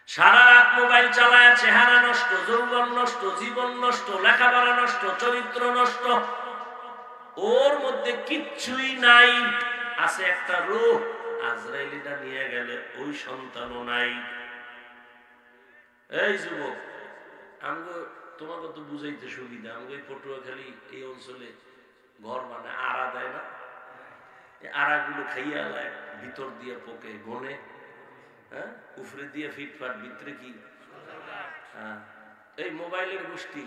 সারা রাত মোবাইল চালায়, চেহারা নষ্ট, যৌবন নষ্ট, জীবন নষ্ট, লেখাপড়া নষ্ট, চরিত্র নষ্ট, ওর মধ্যে কিচ্ছুই নাই। আছে একটা রূহ, আজরাইলটা নিয়ে গেলে ওই সন্তানও নাই। এই যুবক, আমগো তোমাকে তো বুঝাইতে সুবিধা, আমগো এই পটুয়াখালী এই অঞ্চলে ঘর মানে আড়া দেয় না, আড়াগুলো খাইয়া লায়, ভিতর দিয়ে পোকে গনে, হ্যাঁ, উপরে দিয়ে ফিটফাট, ভিতরে কি এই মোবাইলের গোষ্ঠী।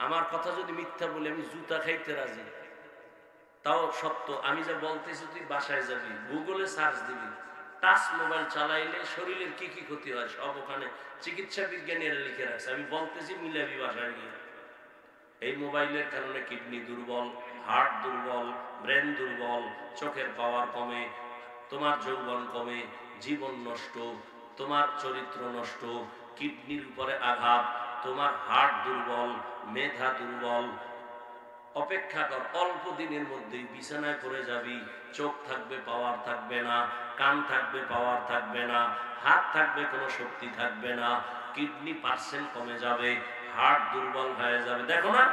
আমার কথা যদি মিথ্যা বলে আমি জুতা খাইতে রাজি, তাও সত্য। আমি যা বলতেছি তুই বাসায় যাবি, গুগলে সার্চ দিবি, টাচ মোবাইল চালাইলে শরীরের কি কি ক্ষতি হয় সব ওখানে চিকিৎসা বিজ্ঞানীরা লিখে রাখছে। আমি বলতেছি মিলাবি বাসায় গিয়ে। এই মোবাইলের কারণে কিডনি দুর্বল, হার্ট দুর্বল, ব্রেন দুর্বল, চোখের পাওয়ার কমে, তোমার যৌবন কমে, জীবন নষ্ট, তোমার চরিত্র নষ্ট, কিডনির উপরে আঘাত, তোমার হার্ট দুর্বল, মেধা দুর্বল। অপেক্ষা কর, অল্প দিনের মধ্যেই বিছানায় পড়ে যাবি। চোখ থাকবে, পাওয়ার থাকবে না, কান থাকবে, পাওয়ার থাকবে না, হাত থাকবে, কোনো শক্তি থাকবে না, কিডনি পার্সেন্ট কমে যাবে, হার্ট দুর্বল হয়ে যাবে। দেখো না,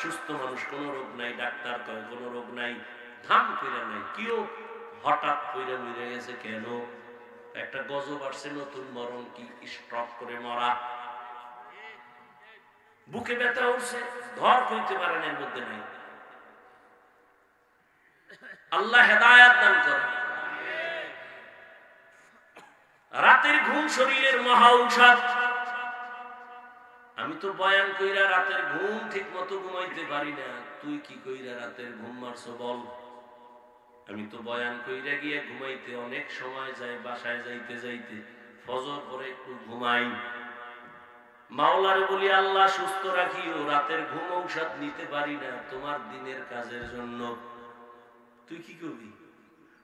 সুস্থ মানুষ, কোনো রোগ নাই, ডাক্তার কয় কোনো রোগ নাই, ধাম কইরা নাই, কেউ হঠাৎ কইরা মরে গেছে কেন? একটা গজব আসছে, নতুন মরণ, কি স্ট্রোক করে মরা, বুকে ব্যথা উঠছে, ধর কইতে পারেন, এর মধ্যে নাই। আল্লাহ হেদায়েত দান করেন। রাতের ঘুম শরীরের মহা ঔষধ। আমি তো বয়ান কইরা রাতের ঘুম ঠিক মতো ঘুমাইতে পারি না, তুই কি কইরা রাতের ঘুম মারছো বল? আমি তো বয়ান কইরা গিয়ে ঘুমাইতে অনেক সময় যায়, বাসায় যাইতে যাইতে ফজর পরে একটু ঘুমাই। মাওলারে বলি, আল্লাহ সুস্থ রাখিও, রাতের ঘুম ঔষধ নিতে পারি না তোমার দিনের কাজের জন্য। তুই কি করবি?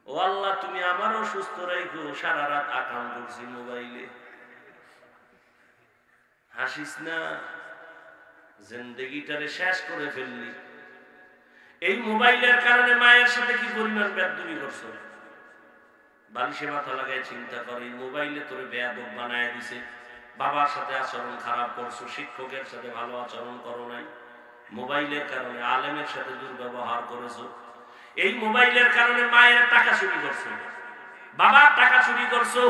ও আল্লাহ, তুমি আমারও সুস্থ রাখো, সারা রাত আকাম করছি মোবাইলে। হাসিস না, জিন্দেগিটারে শেষ করে ফেললি। এই মোবাইলের কারণে মায়ের সাথে কি পরিমাণ বেয়াদবি করছো? বালিশে মাথা লাগায় চিন্তা করে, মোবাইলে তোরে বেয়াদব বানায় দিছে। বাবার সাথে আচরণ খারাপ করছো, শিক্ষকের সাথে ভালো আচরণ করো নাই, মোবাইলের কারণে আলেমের সাথে দুর্ব্যবহার করেছো। এই মোবাইলের কারণে মায়ের টাকা চুরি করছো, বাবার টাকা চুরি করছো,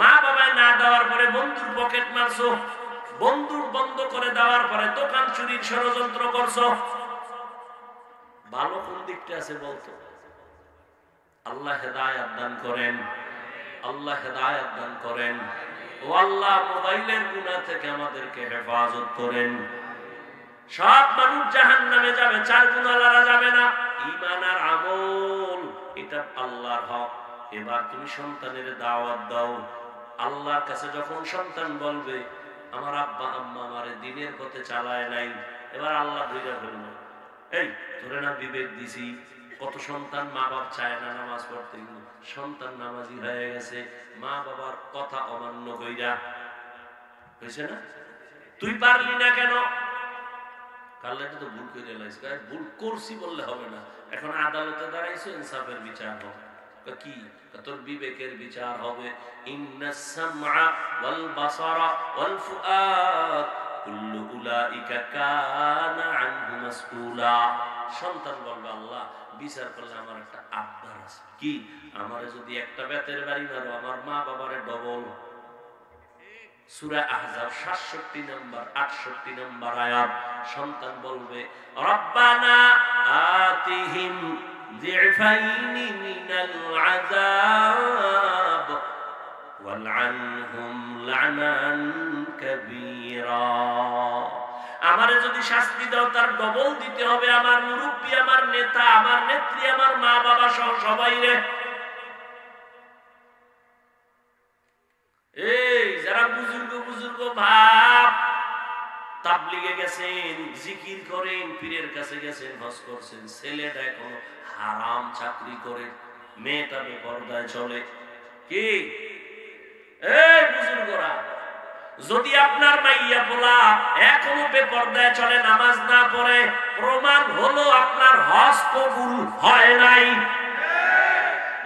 মা বাবায় না দেওয়ার পরে বন্ধুর পকেট মারছো, বন্ধুর বন্ধ করে দেওয়ার পরে দোকান চুরির ষড়যন্ত্র করছো। ভালো কোন দিকটা আছে বলতো? আল্লাহ হেদায়েত দান করেন, আল্লাহ হেদায়েত দান করেন। ও আল্লাহ, মোবাইলের গুনাহ থেকে আমাদেরকে হেফাজত করেন। সব মানুষ জাহান্নামে যাবে, চার গুনাহগারা যাবে না। ঈমান আর আমল, এটা আল্লাহর হক। এবার তুমি সন্তানের দাওয়াত দাও। আল্লাহর কাছে যখন সন্তান বলবে, আমার আব্বা আম্মা আমারে দ্বীনের পথে চালায় নাই, এবার আল্লাহ ধইরা ফেলবে, এই তোরে না বিবেক দিছি। কত সন্তান মা বাপ চায় না নামাজ পড়তে, সন্তান নামাজি হয়ে গেছে, মা বাবার কথা অমান্য কইরা। হয়েছে না? তুই পারলি না কেন? কাল্লাটা তো ভুল করে লাইছে, ভুল করছি বললে হবে না, এখন আদালতে দাঁড়াইছো, ইনসাফের বিচার হবে। কি? তোর বিবেকের বিচার হবে। ইন্নাস সামআ ওয়াল বাসারা ওয়াল ফুআদ কুল্লু উলাইকা কানা আনহু মাসউলা। সন্তান বলবে, আল্লাহ বিচার করলে আমার একটা আবদার আছে। কি? আমারে যদি একটা বেতের বাড়ি মারো, আমার মা বাবারে ডবল। সূরা আহজাব ৬৭ নম্বর ৬৮ নম্বর আয়াত। সন্তান বলবে, রব্বানা আতিহিম যিফাইনি মিনাল আযাব ওয়ালআনহুম লা'নান কাবীরা। আমারে যদি শাস্তি দাও, তার ডবল দিতে হবে আমার মুরব্বী, আমার নেতা, আমার নেত্রী, আমার মা বাবা সহ সবাই রে। এই যারা বুজুর্গ বুজুর্গ ভাব, তাবলিগে গেছেন, জিকির করেন, পীরের কাছে গেছেন, হজ করছেন, ছেলেটা এখন হারাম চাকরি করে, মেয়েটা বেপরদায় চলে। কি? এই বুজুর্গরা, যদি আপনার মাইয়া পোলা এখনো বেপরদায় চলে, নামাজ না পড়ে, প্রমাণ হলো আপনার হজ কবুল হয় নাই।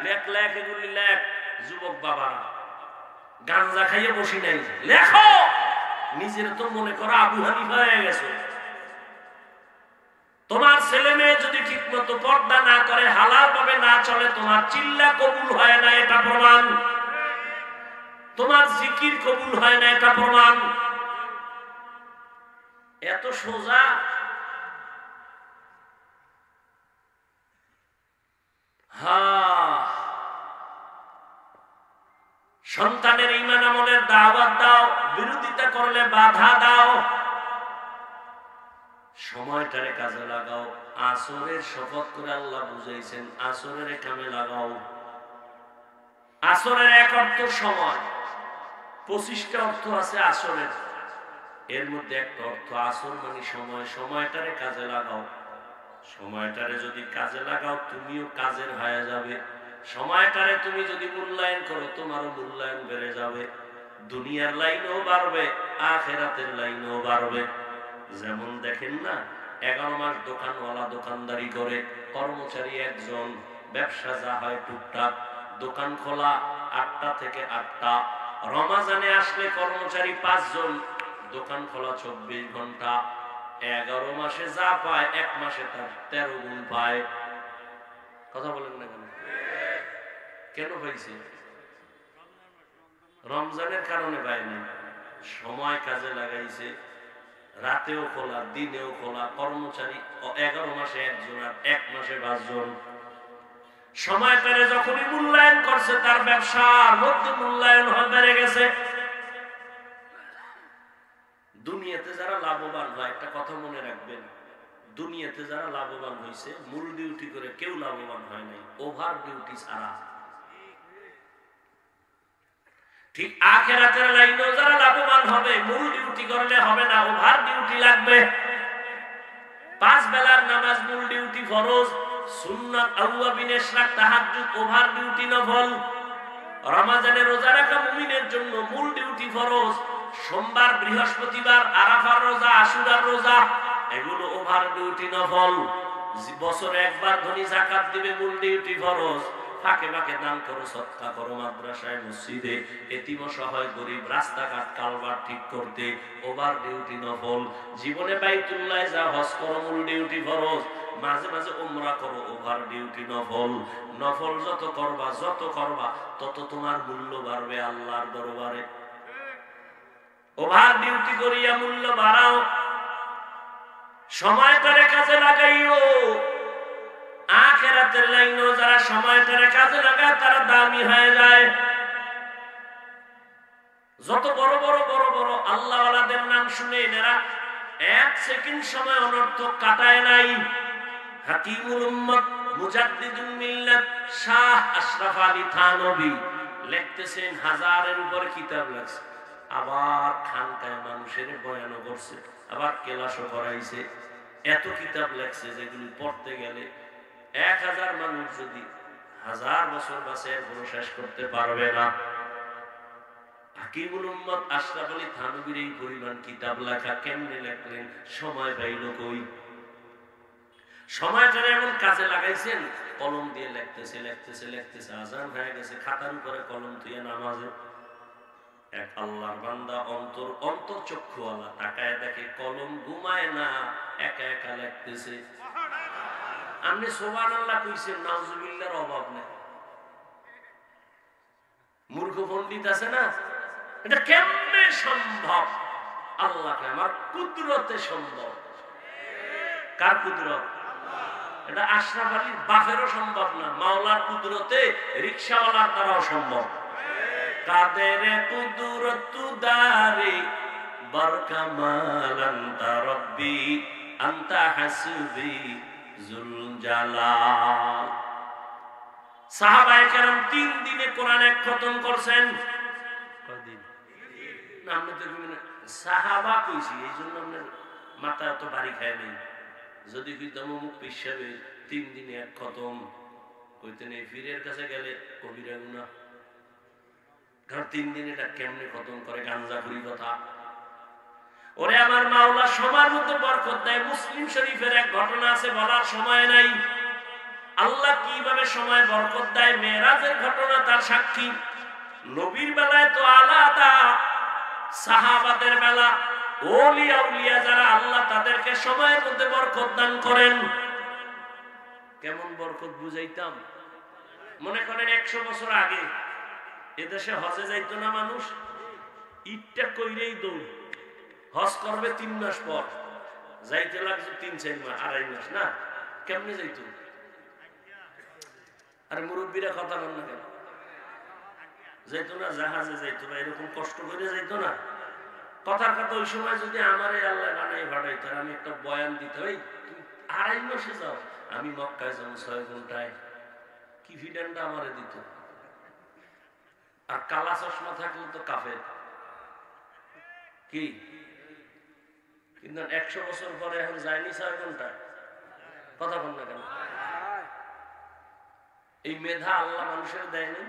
লেখ লেখ, এগুলি লেখ। যুবক বাবারা, গাঞ্জা খাইয়ে বসি নাই, লেখো। নিজের তো মনে করো আবু হানিফা হয়ে গেছে। তোমার ছেলে মেয়ে যদি ঠিক মতো পর্দা না করে, হালাল ভাবে না চলে, তোমার চিল্লা কবুল হয় না, এটা প্রমাণ। তোমার জিকির কবুল হয় না, এটা প্রমাণ। এত সোজা। সন্তানের ঈমান আমলের দাওয়াত দাও, বিরোধিতা করলে বাধা দাও, সময়টারে কাজে লাগাও। আসরের শপথ করে আল্লাহ বুঝাইছেন, আসরের কামে লাগাও। আসরের এক অর্থ সময়, 25টা অর্থ আছে আসরের। এর মধ্যে একটা অর্থ আসর মানে সময়। সময়টারে কাজে লাগাও। সময়টারে যদি কাজে লাগাও, তুমিও কাজের হয়ে যাবে। সময়টারে তুমি যদি মূল্যায়ন করো, তোমারও মূল্যায়ন বেড়ে যাবে। দুনিয়ার লাইনও বাড়বে, আখিরাতের লাইনও বাড়বে। যেমন দেখেন না, 11 মাস দোকানওয়ালা দোকানদারি করে, কর্মচারী একজন, ব্যবসা যা হয় টুকটাক, দোকান খোলা 8টা থেকে 8টা। রমাজানে আসলে কর্মচারী 5 জন, দোকান খোলা 24 ঘন্টা। 11 মাসে যা পায়, 1 মাসে তার 13 গুণ পায়। কথা বলেন না কেন? কেন পাইছে? রমজানের কারণে পায়নি, সময় কাজে লাগাইছে। রাতেও খোলা, দিনেও খোলা, কর্মচারী 11 মাসে 1 জন, আর 1 মাসে 5 জন। সময়টারে যখনই মূল্যায়ন করছে, তার ব্যবসার মধ্যে মূল্যায়ন বেড়ে গেছে। দুনিয়াতে যারা লাভবান হয়, একটা কথা মনে রাখবেন, দুনিয়াতে যারা লাভবান হয়েছে, মূল ডিউটি করে কেউ লাভবান হয় নাই, ওভার ডিউটি ছাড়া। ঠিক আখিরাতের লাইনেও যারা লাভবান হবে, মূল ডিউটি করলে হবে না, ওভার ডিউটি লাগবে। 5 বেলার নামাজ মূল ডিউটি ফরজ, সুন্নাত আওয়াবিন ইশরাক তাহাজ্জুদ ওভার ডিউটি নফল। রমজানে রোজা রাখা মুমিনের জন্য মূল ডিউটি ফরজ। সোমবার, বৃহস্পতিবার, আরাফার রোজা, আশুরার রোজা, এগুলো ওভার ডিউটি নফল। বছরে একবার ধনী যাকাত দিবে, মূল ডিউটি ফরজ। ফাঁকে ফাঁকে দান করো, সদকা করো, মাদ্রাসায় মসজিদে এতিম অসহায় গরিব, রাস্তাঘাট কালভার্ট ঠিক করতে, ওভার ডিউটি নফল। জীবনে বাইতুল্লাহ যা, হজ করো, মূল ডিউটি ফরজ। মাঝে মাঝে উমরা করো, ওভার ডিউটি নফল। নফল যত করবা তত তোমার মূল্য বাড়বে আল্লাহর দরবারে। ওভার ডিউটি করিয়া মূল্য বাড়াও, সময়টারে কাজে লাগাইও। আখিরাতের লাইনেও যারা সময়টারে কাজে লাগায়, তারা দামি হয়ে যায়। যত বড় বড় আল্লাহওয়ালাদের নাম শুনে, এরা 1 সেকেন্ড সময় অনর্থক কাটায় নাই। হাকিমুল উম্মত, মুজাদ্দিদুল মিল্লাত শাহ আশরাফ আলী থানভী লিখতেছেন, 1000-এর উপরে কিতাব লেখছে। আবার খানকায় মানুষের বয়ানও করছে, আবার ক্লাসও করাইছে। এত কিতাব লেখছে যেগুলি পড়তে গেলে 1000 মানুষ যদি 1000 বছর বাঁচে, এরপরও শেষ করতে পারবে না। হাকিমুল উম্মত আশরাফ আলী থানভীর এই পরিমাণ কিতাব লেখা, কেমনে লেখলেন? সময় পাইল কই? সময়টারে এমন কাজে লাগাইছেন, কলম দিয়ে লিখতেছে, আজান হয়ে গেছে, খাতার উপরে কলম তুইয়া নামাজে। এক আল্লাহর বান্দা অন্তর চক্ষুওয়ালা, তাকায় দেখে কলম ঘুমায় না, একা একা লিখতেছে। আপনি সুবহানাল্লাহ কইছেন, নাউজুবিল্লাহর অভাব নেই। মূর্খ পণ্ডিত আছে না, এটা কেমনে সম্ভব? আল্লাহকে আমার কুদরতে সম্ভব। কার কুদরত? এটা আশরাফ আলীর বাপেরও সম্ভব না, মাওলার কুদরতে রিকশাওয়ালার দ্বারাও সম্ভব। কাদের কুদরত দারে বরকামাল আনতা রব্বি আনতা হাসবি জুল জালাল। সাহাবায়ে কেরাম 3 দিনে কোরআন খতম করছেন। কয়দিন? না, আপনি তো সাহাবা কইছি, এই জন্য আপনার মাথা এত বাড়ি খায় নেই। যদি কইতাম মুখ পিছাবে 3 দিনে 1 খতম, কইতেন এই পীরের কাছে গেলে কবিরা গুনাহ। কারণ 3 দিন এটা কেমনে খতম করে? গাঞ্জাখুরি কথা। ওরে আমার মাওলা সময়ের মধ্যে বরকত দেয়। মুসলিম শরীফের এক ঘটনা আছে, বলার সময় নাই। আল্লাহ কিভাবে সময় বরকত দেয়, মেরাজের ঘটনা তার সাক্ষী। নবীর বেলায় তো আলাদা, সাহাবাদের বেলা ওলিয়া উলিয়া যারা আল্লাহ তাদেরকে সময়ের মধ্যে বরকত দান করেন। কেমন বরকত বুঝাইতাম? মনে করেন 100 বছর আগে এদেশে হজে যাইতো না মানুষ, ইটটা কইরেই দৌড়, হজ করবে 3 মাস পর, যাইতে লাগতো 3-4 মাস, 2.5 মাস না? কেমনে যাইতো? আরে মুরব্বীরা কথা বল না কেন? যাইতো না, জাহাজে যাইতো না, এরকম কষ্ট করে যাইতো না। কথার কথা ওই সময় যদি আমারে আল্লাহ বানাই ভাড়াইতো, আমি একটা বয়ান দিতে, ওই 2.5 মাসে যাও, আমি মক্কায় যাবো 6 ঘন্টায়, কি ফিডানটা আমারে দিত। আর কালা চশমা থাকলে তো কাফের কি, কিন্তু 100 বছর পরে এখন যায়নি 6 ঘন্টায়। কথা বল না কেন? এই মেধা আল্লাহ মানুষের দেয়নি।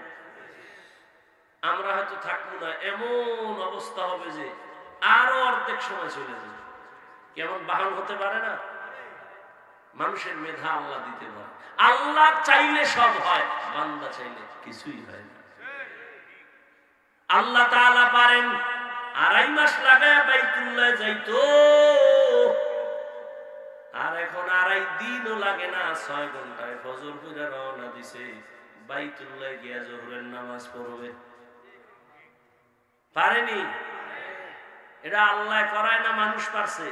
আমরা হয়তো থাকবো না, এমন অবস্থা হবে যে আরো অর্ধেক সময় চলে যাবে। কেমন বাহন হতে পারে না? মানুষের মেধা আল্লাহ দিতে পারে। আল্লাহ চাইলে সব হয়, বান্দা চাইলে কিছুই হয় না। আল্লাহ তাআলা পারেন 2.5 মাস লাগায় বাইতুল্লাহ যাইতো, আর এখন 2.5 দিনও লাগে না, 6 ঘন্টায় ফজর পড়ে রওনা দিছে, বাইতুল্লাহ গিয়া জোহরের নামাজ পড়বে। পারেনি? এটা আল্লাহ করায় না মানুষ পারছে?